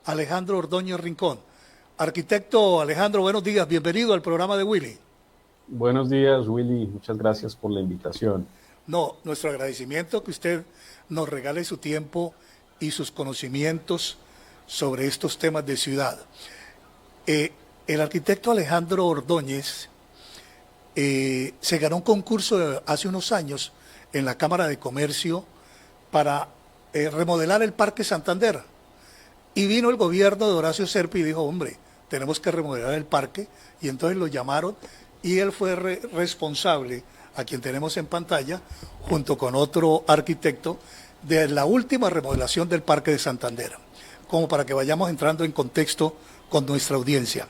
Alejandro Ordóñez Rincón. Arquitecto Alejandro, buenos días, bienvenido al programa de Willy. Buenos días, Willy, muchas gracias por la invitación. No, nuestro agradecimiento que usted nos regale su tiempo y sus conocimientos sobre estos temas de ciudad. El arquitecto Alejandro Ordóñez se ganó un concurso hace unos años en la Cámara de Comercio para remodelar el Parque Santander. Y vino el gobierno de Horacio Serpa y dijo, hombre, tenemos que remodelar el parque. Y entonces lo llamaron y él fue responsable, a quien tenemos en pantalla, junto con otro arquitecto, de la última remodelación del Parque de Santander. Como para que vayamos entrando en contexto con nuestra audiencia.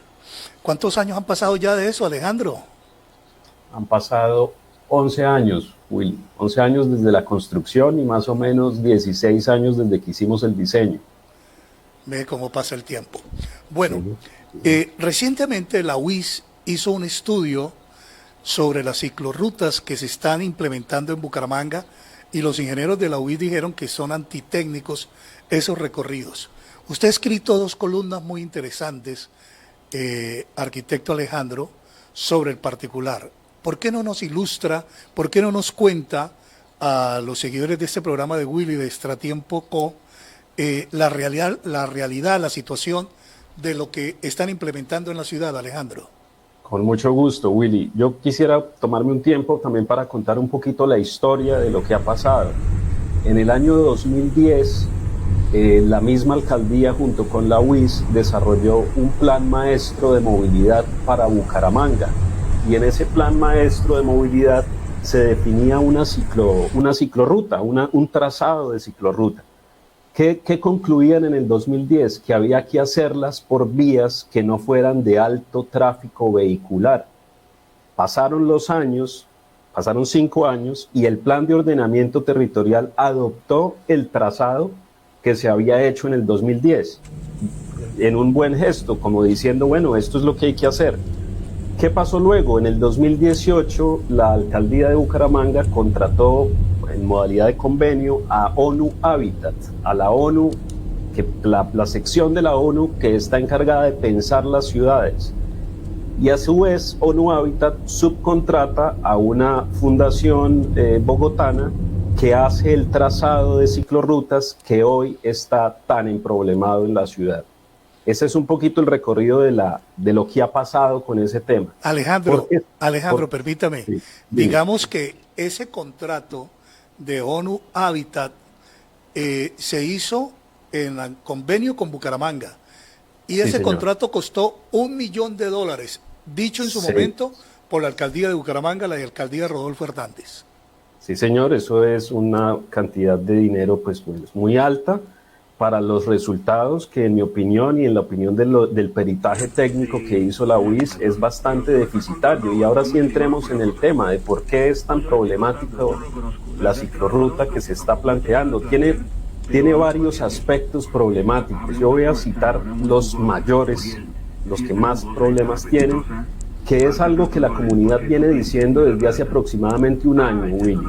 ¿Cuántos años han pasado ya de eso, Alejandro? Han pasado 11 años, Willy. 11 años desde la construcción y más o menos 16 años desde que hicimos el diseño. Ve cómo pasa el tiempo. Bueno, recientemente la UIS hizo un estudio sobre las ciclorrutas que se están implementando en Bucaramanga y los ingenieros de la UIS dijeron que son antitécnicos esos recorridos. Usted ha escrito dos columnas muy interesantes, arquitecto Alejandro, sobre el particular. ¿Por qué no nos ilustra, por qué no nos cuenta a los seguidores de este programa de Willy de Extratiempo Co la realidad, la situación de lo que están implementando en la ciudad, Alejandro? Con mucho gusto, Willy. Yo quisiera tomarme un tiempo también para contar un poquito la historia de lo que ha pasado. En el año 2010, la misma alcaldía junto con la UIS desarrolló un plan maestro de movilidad para Bucaramanga. Y en ese plan maestro de movilidad se definía una ciclorruta, un trazado de ciclorruta. ¿Qué concluían en el 2010? Que había que hacerlas por vías que no fueran de alto tráfico vehicular. Pasaron los años, pasaron 5 años, y el plan de ordenamiento territorial adoptó el trazado que se había hecho en el 2010, en un buen gesto, como diciendo, bueno, esto es lo que hay que hacer. ¿Qué pasó luego? En el 2018, la alcaldía de Bucaramanga contrató en modalidad de convenio a ONU Habitat, a la ONU, la sección de la ONU que está encargada de pensar las ciudades. Y a su vez, ONU Habitat subcontrata a una fundación bogotana que hace el trazado de ciclorrutas que hoy está tan emproblemado en la ciudad. Ese es un poquito el recorrido de lo que ha pasado con ese tema. Alejandro, permítame, sí, digamos que ese contrato de ONU Habitat se hizo en el convenio con Bucaramanga y ese contrato costó $1 millón, dicho en su momento por la alcaldía de Bucaramanga, la alcaldía de Rodolfo Hernández. Sí, señor, eso es una cantidad de dinero pues muy alta para los resultados que en mi opinión y en la opinión del peritaje técnico que hizo la UIS es bastante deficitario. Y ahora sí entremos en el tema de por qué es tan problemático la ciclorruta que se está planteando. Tiene varios aspectos problemáticos. Yo voy a citar los mayores, los que más problemas tienen, que es algo que la comunidad viene diciendo desde hace aproximadamente un año, Willy.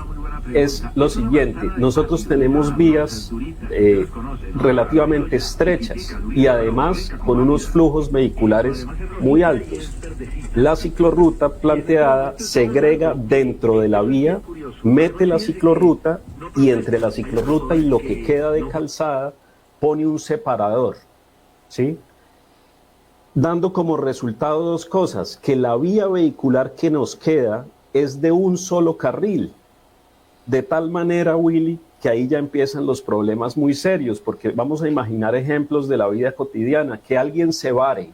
Es lo siguiente: nosotros tenemos vías relativamente estrechas y además con unos flujos vehiculares muy altos. La ciclorruta planteada segrega dentro de la vía, mete la ciclorruta y entre la ciclorruta y lo que queda de calzada pone un separador, ¿sí? Dando como resultado dos cosas: que la vía vehicular que nos queda es de un solo carril. De tal manera, Willy, que ahí ya empiezan los problemas muy serios, porque vamos a imaginar ejemplos de la vida cotidiana, que alguien se vare,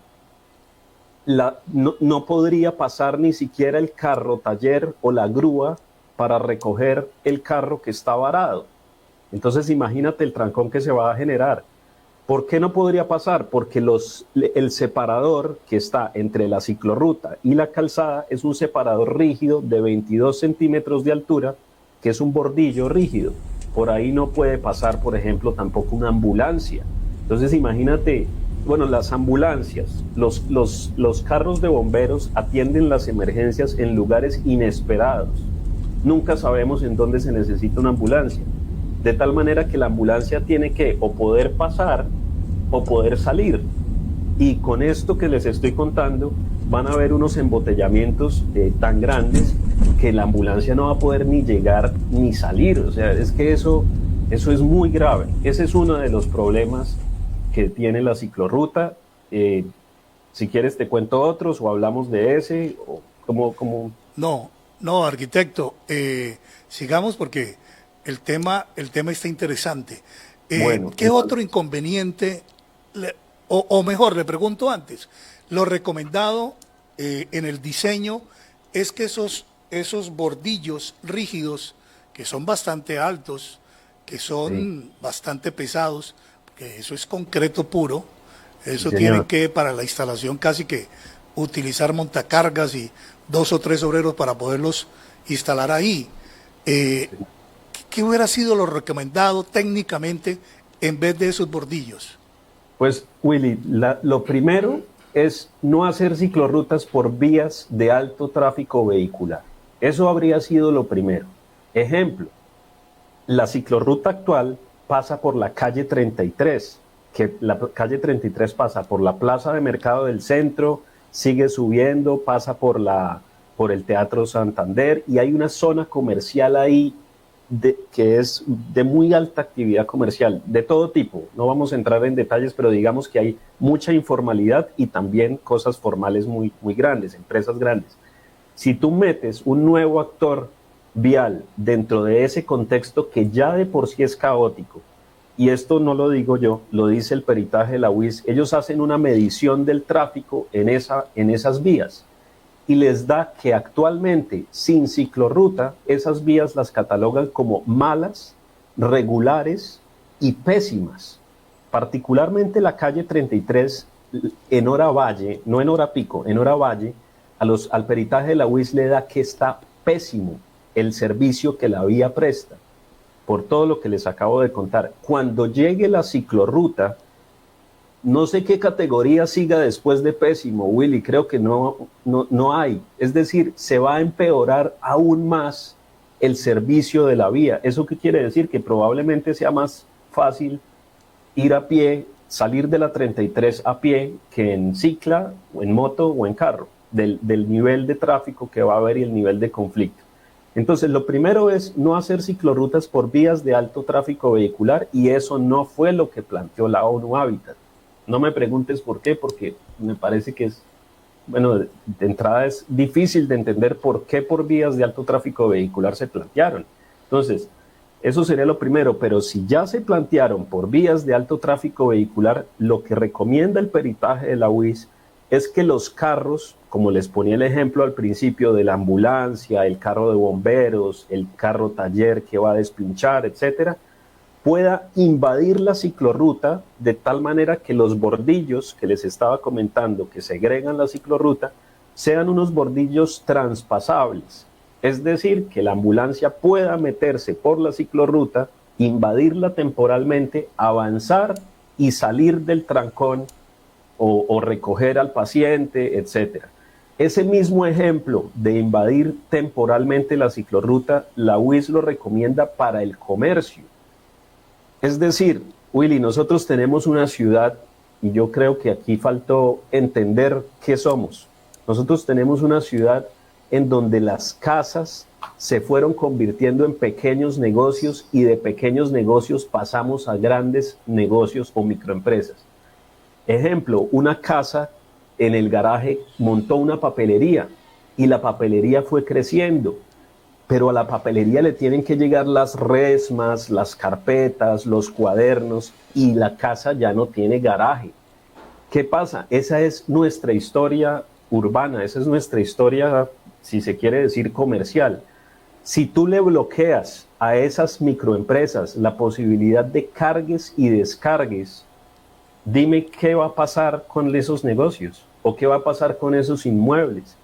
no podría pasar ni siquiera el carro taller o la grúa para recoger el carro que está varado. Entonces imagínate el trancón que se va a generar. ¿Por qué no podría pasar? Porque el separador que está entre la ciclorruta y la calzada es un separador rígido de 22 centímetros de altura, que es un bordillo rígido. Por ahí no puede pasar, por ejemplo, tampoco una ambulancia. Entonces imagínate, bueno, las ambulancias, los carros de bomberos atienden las emergencias en lugares inesperados. Nunca sabemos en dónde se necesita una ambulancia. De tal manera que la ambulancia tiene que o poder pasar o poder salir. Y con esto que les estoy contando, van a haber unos embotellamientos tan grandes que la ambulancia no va a poder ni llegar ni salir. O sea, es que eso es muy grave. Ese es uno de los problemas que tiene la ciclorruta. Si quieres te cuento otros o hablamos de ese, o como... No, arquitecto, sigamos porque el tema está interesante. Bueno, ¿Qué otro inconveniente, o mejor, le pregunto antes, lo recomendado en el diseño es que esos bordillos rígidos, que son bastante altos, que son bastante pesados, porque eso es concreto puro, eso sí, tienen que, para la instalación, casi que utilizar montacargas y 2 o 3 obreros para poderlos instalar ahí. ¿Qué hubiera sido lo recomendado técnicamente en vez de esos bordillos? Pues, Willy, lo primero es no hacer ciclorrutas por vías de alto tráfico vehicular. Eso habría sido lo primero. Ejemplo, la ciclorruta actual pasa por la calle 33, que la calle 33 pasa por la plaza de mercado del centro, sigue subiendo, pasa por el Teatro Santander, y hay una zona comercial ahí que es de muy alta actividad comercial, de todo tipo. No vamos a entrar en detalles, pero digamos que hay mucha informalidad y también cosas formales muy, muy grandes, empresas grandes. Si tú metes un nuevo actor vial dentro de ese contexto que ya de por sí es caótico, y esto no lo digo yo, lo dice el peritaje de la UIS, ellos hacen una medición del tráfico en esas vías y les da que actualmente sin ciclorruta esas vías las catalogan como malas, regulares y pésimas. Particularmente la calle 33 en hora valle, no en hora pico, en hora valle, al peritaje de la UIS le da que está pésimo el servicio que la vía presta, por todo lo que les acabo de contar. Cuando llegue la ciclorruta, no sé qué categoría siga después de pésimo, Willy, creo que no hay. Es decir, se va a empeorar aún más el servicio de la vía. ¿Eso qué quiere decir? Que probablemente sea más fácil ir a pie, salir de la 33 a pie, que en cicla, o en moto o en carro, del nivel de tráfico que va a haber y el nivel de conflicto. Entonces, lo primero es no hacer ciclorrutas por vías de alto tráfico vehicular, y eso no fue lo que planteó la ONU Habitat. No me preguntes por qué, porque me parece que de entrada es difícil de entender por qué por vías de alto tráfico vehicular se plantearon. Entonces, eso sería lo primero, pero si ya se plantearon por vías de alto tráfico vehicular, lo que recomienda el peritaje de la UIS es que los carros, como les ponía el ejemplo al principio de la ambulancia, el carro de bomberos, el carro taller que va a despinchar, etcétera, pueda invadir la ciclorruta de tal manera que los bordillos que les estaba comentando que segregan la ciclorruta sean unos bordillos transpasables. Es decir, que la ambulancia pueda meterse por la ciclorruta, invadirla temporalmente, avanzar y salir del trancón o recoger al paciente, etcétera. Ese mismo ejemplo de invadir temporalmente la ciclorruta, la UIS lo recomienda para el comercio. Es decir, Willy, nosotros tenemos una ciudad, y yo creo que aquí faltó entender qué somos. Nosotros tenemos una ciudad en donde las casas se fueron convirtiendo en pequeños negocios, y de pequeños negocios pasamos a grandes negocios o microempresas. Ejemplo, una casa en el garaje montó una papelería y la papelería fue creciendo, pero a la papelería le tienen que llegar las resmas, las carpetas, los cuadernos, y la casa ya no tiene garaje. ¿Qué pasa? Esa es nuestra historia urbana, esa es nuestra historia, si se quiere decir, comercial. Si tú le bloqueas a esas microempresas la posibilidad de cargues y descargues, dime qué va a pasar con esos negocios o qué va a pasar con esos inmuebles.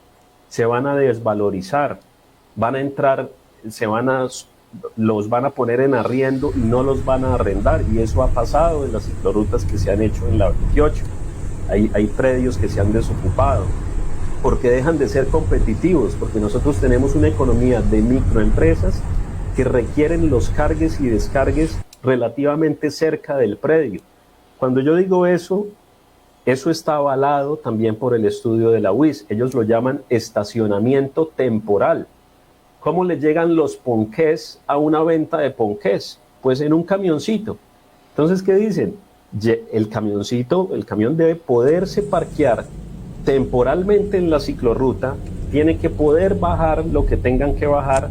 Se van a desvalorizar, van a entrar, los van a poner en arriendo y no los van a arrendar, y eso ha pasado en las ciclorrutas que se han hecho en la 28. Hay predios que se han desocupado porque dejan de ser competitivos, porque nosotros tenemos una economía de microempresas que requieren los cargues y descargues relativamente cerca del predio. Cuando yo digo eso, eso está avalado también por el estudio de la UIS. Ellos lo llaman estacionamiento temporal. ¿Cómo le llegan los ponqués a una venta de ponqués? Pues en un camioncito. Entonces, ¿qué dicen? El camioncito, el camión debe poderse parquear temporalmente en la ciclorruta, tiene que poder bajar lo que tengan que bajar,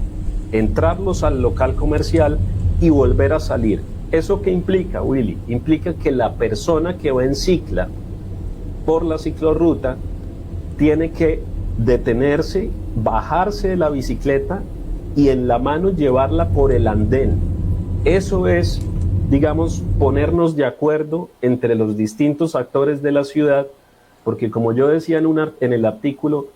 entrarlos al local comercial y volver a salir. ¿Eso qué implica, Willy? Implica que la persona que va en cicla por la ciclorruta tiene que detenerse, bajarse de la bicicleta y en la mano llevarla por el andén. Eso es, digamos, ponernos de acuerdo entre los distintos actores de la ciudad, porque como yo decía en el artículo,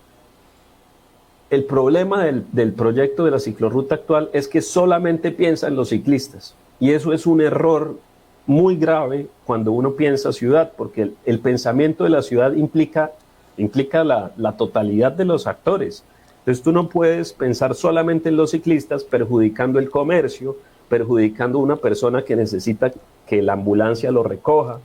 el problema del proyecto de la ciclorruta actual es que solamente piensa en los ciclistas, y eso es un error muy grave cuando uno piensa ciudad, porque el pensamiento de la ciudad implica la totalidad de los actores. Entonces tú no puedes pensar solamente en los ciclistas perjudicando el comercio, perjudicando a una persona que necesita que la ambulancia lo recoja.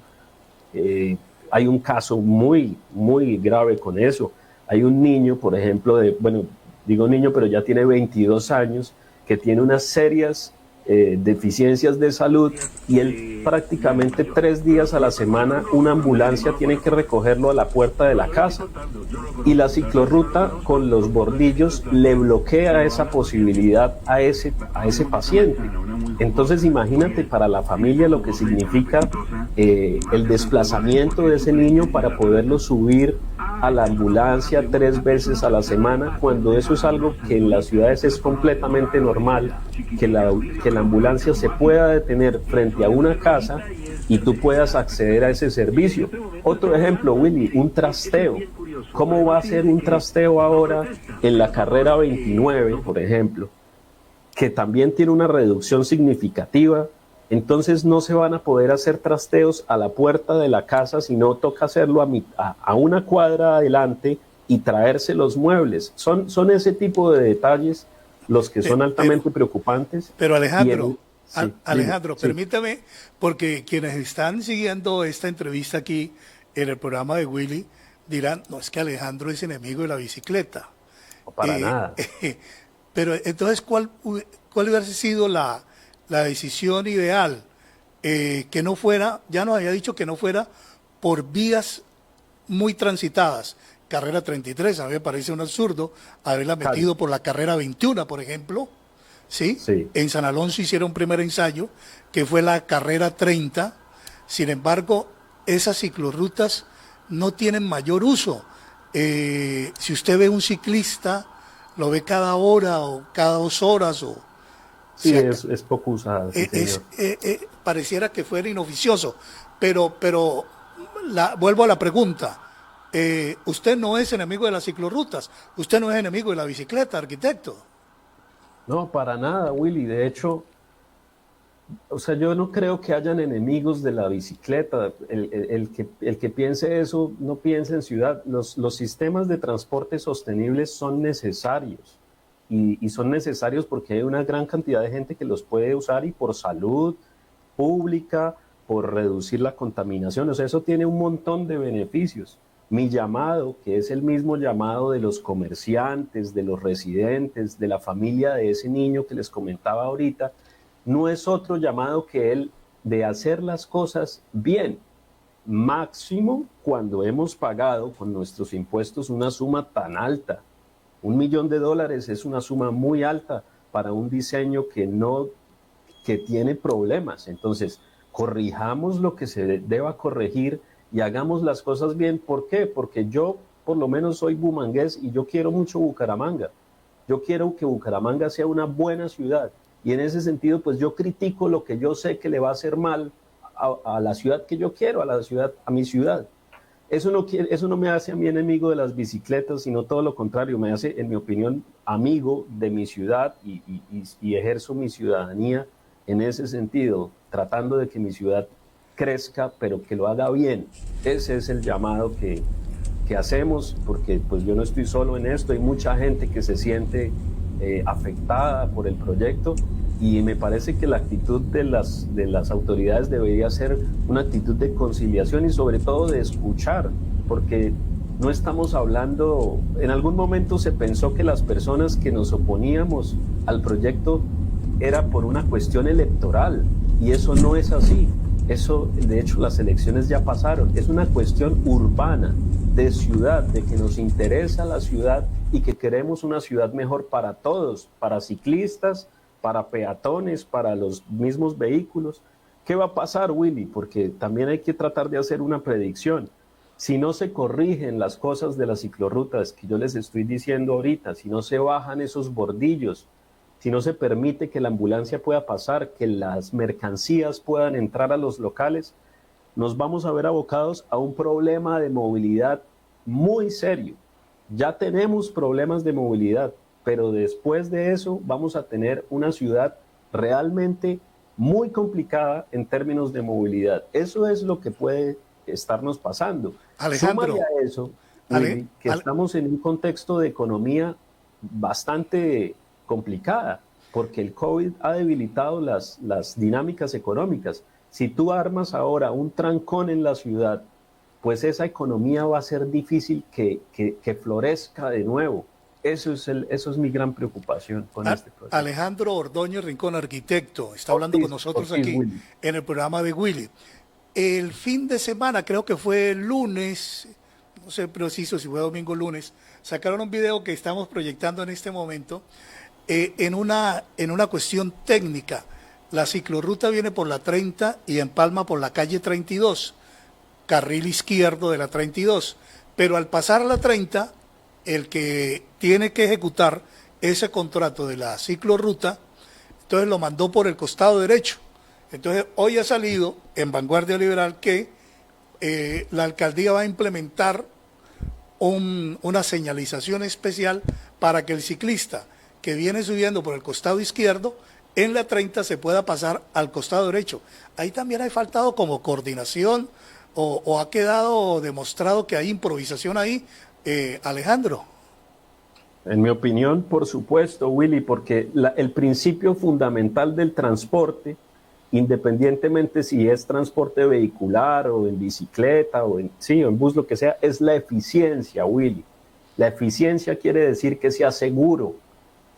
Hay un caso muy, muy grave con eso. Hay un niño, por ejemplo, digo niño, pero ya tiene 22 años, que tiene unas serias deficiencias de salud y él prácticamente 3 días a la semana una ambulancia tiene que recogerlo a la puerta de la casa y la ciclorruta con los bordillos le bloquea esa posibilidad a ese paciente. Entonces imagínate para la familia lo que significa el desplazamiento de ese niño para poderlo subir a la ambulancia 3 veces a la semana, cuando eso es algo que en las ciudades es completamente normal, que la ambulancia se pueda detener frente a una casa y tú puedas acceder a ese servicio. Otro ejemplo, Willy, un trasteo. ¿Cómo va a ser un trasteo ahora en la carrera 29, por ejemplo, que también tiene una reducción significativa? Entonces no se van a poder hacer trasteos a la puerta de la casa, sino toca hacerlo a una cuadra adelante y traerse los muebles. Son ese tipo de detalles los que son altamente preocupantes. Pero Alejandro, Alejandro, permítame, porque quienes están siguiendo esta entrevista aquí en el programa de Willy dirán, no, es que Alejandro es enemigo de la bicicleta. No, para nada. Pero entonces, ¿cuál hubiera sido la decisión ideal? Que no fuera, ya nos había dicho que no fuera por vías muy transitadas. Carrera 33, a mí me parece un absurdo haberla metido por la carrera 21, por ejemplo. ¿Sí? En San Alonso hicieron un primer ensayo, que fue la carrera 30. Sin embargo, esas ciclorrutas no tienen mayor uso. Si usted ve un ciclista, lo ve cada hora o cada 2 horas. Sí, es poco usada. Pareciera que fuera inoficioso. Pero vuelvo a la pregunta. Usted no es enemigo de las ciclorrutas. Usted no es enemigo de la bicicleta, arquitecto. No, para nada, Willy. De hecho, o sea, yo no creo que hayan enemigos de la bicicleta. El que piense eso no piensa en ciudad. Los sistemas de transporte sostenibles son necesarios. Y son necesarios porque hay una gran cantidad de gente que los puede usar y por salud pública, por reducir la contaminación. O sea, eso tiene un montón de beneficios. Mi llamado, que es el mismo llamado de los comerciantes, de los residentes, de la familia de ese niño que les comentaba ahorita, no es otro llamado que el de hacer las cosas bien, máximo cuando hemos pagado con nuestros impuestos una suma tan alta. $1 millón es una suma muy alta para un diseño que tiene problemas. Entonces, corrijamos lo que se deba corregir y hagamos las cosas bien. ¿Por qué? Porque yo, por lo menos, soy bumangués y yo quiero mucho Bucaramanga. Yo quiero que Bucaramanga sea una buena ciudad. Y en ese sentido, pues yo critico lo que yo sé que le va a hacer mal a la ciudad que yo quiero, a mi ciudad. Eso no me hace a mí enemigo de las bicicletas, sino todo lo contrario, me hace, en mi opinión, amigo de mi ciudad y ejerzo mi ciudadanía en ese sentido, tratando de que mi ciudad crezca, pero que lo haga bien. Ese es el llamado que hacemos, porque pues yo no estoy solo en esto, hay mucha gente que se siente afectada por el proyecto y me parece que la actitud de las autoridades debería ser una actitud de conciliación y sobre todo de escuchar, porque no estamos hablando, en algún momento se pensó que las personas que nos oponíamos al proyecto era por una cuestión electoral, y eso no es así. Eso, de hecho, las elecciones ya pasaron. Es una cuestión urbana, de ciudad, de que nos interesa la ciudad y que queremos una ciudad mejor para todos, para ciclistas, para peatones, para los mismos vehículos. ¿Qué va a pasar, Willy? Porque también hay que tratar de hacer una predicción. Si no se corrigen las cosas de las ciclorrutas que yo les estoy diciendo ahorita, si no se bajan esos bordillos, si no se permite que la ambulancia pueda pasar, que las mercancías puedan entrar a los locales, nos vamos a ver abocados a un problema de movilidad muy serio. Ya tenemos problemas de movilidad, pero después de eso vamos a tener una ciudad realmente muy complicada en términos de movilidad. Eso es lo que puede estarnos pasando. Alejandro, Súmale a eso, Willy, que estamos en un contexto de economía bastante complicada, porque el COVID ha debilitado las dinámicas económicas. Si tú armas ahora un trancón en la ciudad, pues esa economía va a ser difícil que florezca de nuevo. Eso es mi gran preocupación con este proyecto. Alejandro Ordóñez Rincón, arquitecto, está hablando con nosotros aquí Willy, en el programa de Willy. El fin de semana, creo que fue el lunes, no sé preciso si fue domingo o lunes, sacaron un video que estamos proyectando en este momento en una cuestión técnica. La ciclorruta viene por la 30 y empalma por la calle 32, carril izquierdo de la 32, pero al pasar la 30, el que tiene que ejecutar ese contrato de la ciclorruta, entonces lo mandó por el costado derecho. Entonces hoy ha salido en Vanguardia Liberal que la alcaldía va a implementar una señalización especial para que el ciclista que viene subiendo por el costado izquierdo en la 30 se pueda pasar al costado derecho. Ahí también ha faltado como coordinación o ha quedado demostrado que hay improvisación ahí, Alejandro. En mi opinión, por supuesto, Willy, porque el principio fundamental del transporte, independientemente si es transporte vehicular o en bicicleta o en bus, lo que sea, es la eficiencia, Willy. La eficiencia quiere decir que sea seguro,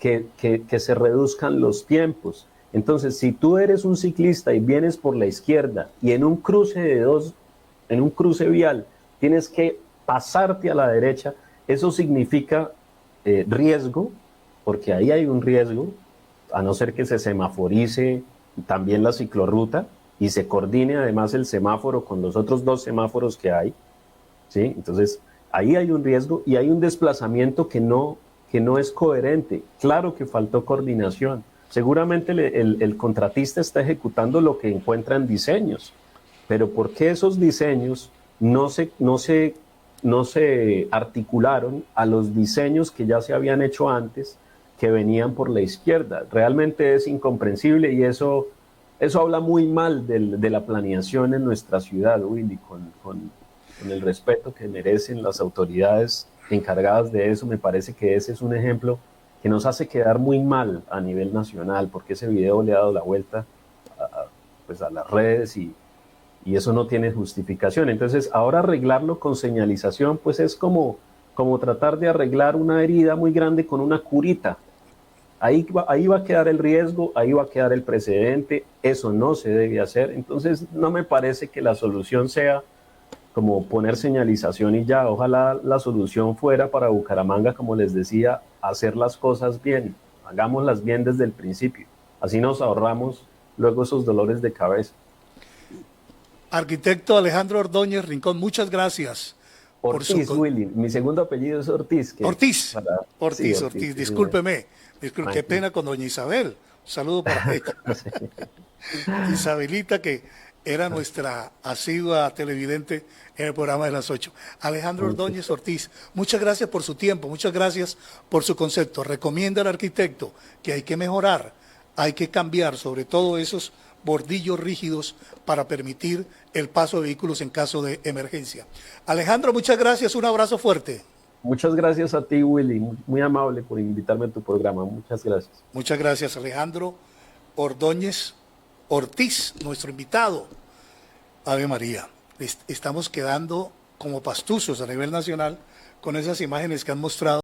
que se reduzcan los tiempos. Entonces, si tú eres un ciclista y vienes por la izquierda y en un cruce vial, tienes que pasarte a la derecha, eso significa riesgo, porque ahí hay un riesgo, a no ser que se semaforice también la ciclorruta y se coordine además el semáforo con los otros dos semáforos que hay, ¿sí? Entonces, ahí hay un riesgo y hay un desplazamiento que no es coherente. Claro que faltó coordinación. Seguramente el contratista está ejecutando lo que encuentra en diseños, pero ¿por qué esos diseños no se articularon a los diseños que ya se habían hecho antes, que venían por la izquierda? Realmente es incomprensible y eso habla muy mal de la planeación en nuestra ciudad, Willy, con el respeto que merecen las autoridades encargadas de eso. Me parece que ese es un ejemplo que nos hace quedar muy mal a nivel nacional, porque ese video le ha dado la vuelta a las redes y eso no tiene justificación. Entonces, ahora arreglarlo con señalización, pues es como tratar de arreglar una herida muy grande con una curita. Ahí va a quedar el riesgo, ahí va a quedar el precedente, eso no se debe hacer. Entonces, no me parece que la solución sea como poner señalización y ya. Ojalá la solución fuera para Bucaramanga, como les decía, hacer las cosas bien, hagámoslas bien desde el principio. Así nos ahorramos luego esos dolores de cabeza. Arquitecto Alejandro Ordóñez Rincón, muchas gracias. Ortiz, Willy, mi segundo apellido es Ortiz. Ortiz, discúlpeme, qué pena con doña Isabel. Un saludo para ella. Isabelita, que era nuestra asidua televidente en el programa de las 8. Alejandro Ordóñez Ortiz, muchas gracias por su tiempo, muchas gracias por su concepto. Recomienda al arquitecto que hay que mejorar, hay que cambiar sobre todo esos bordillos rígidos para permitir el paso de vehículos en caso de emergencia. Alejandro, muchas gracias, un abrazo fuerte. Muchas gracias a ti, Willy, muy amable por invitarme a tu programa, muchas gracias. Muchas gracias, Alejandro Ordóñez Ortiz, nuestro invitado. Ave María, estamos quedando como pastuzos a nivel nacional con esas imágenes que han mostrado.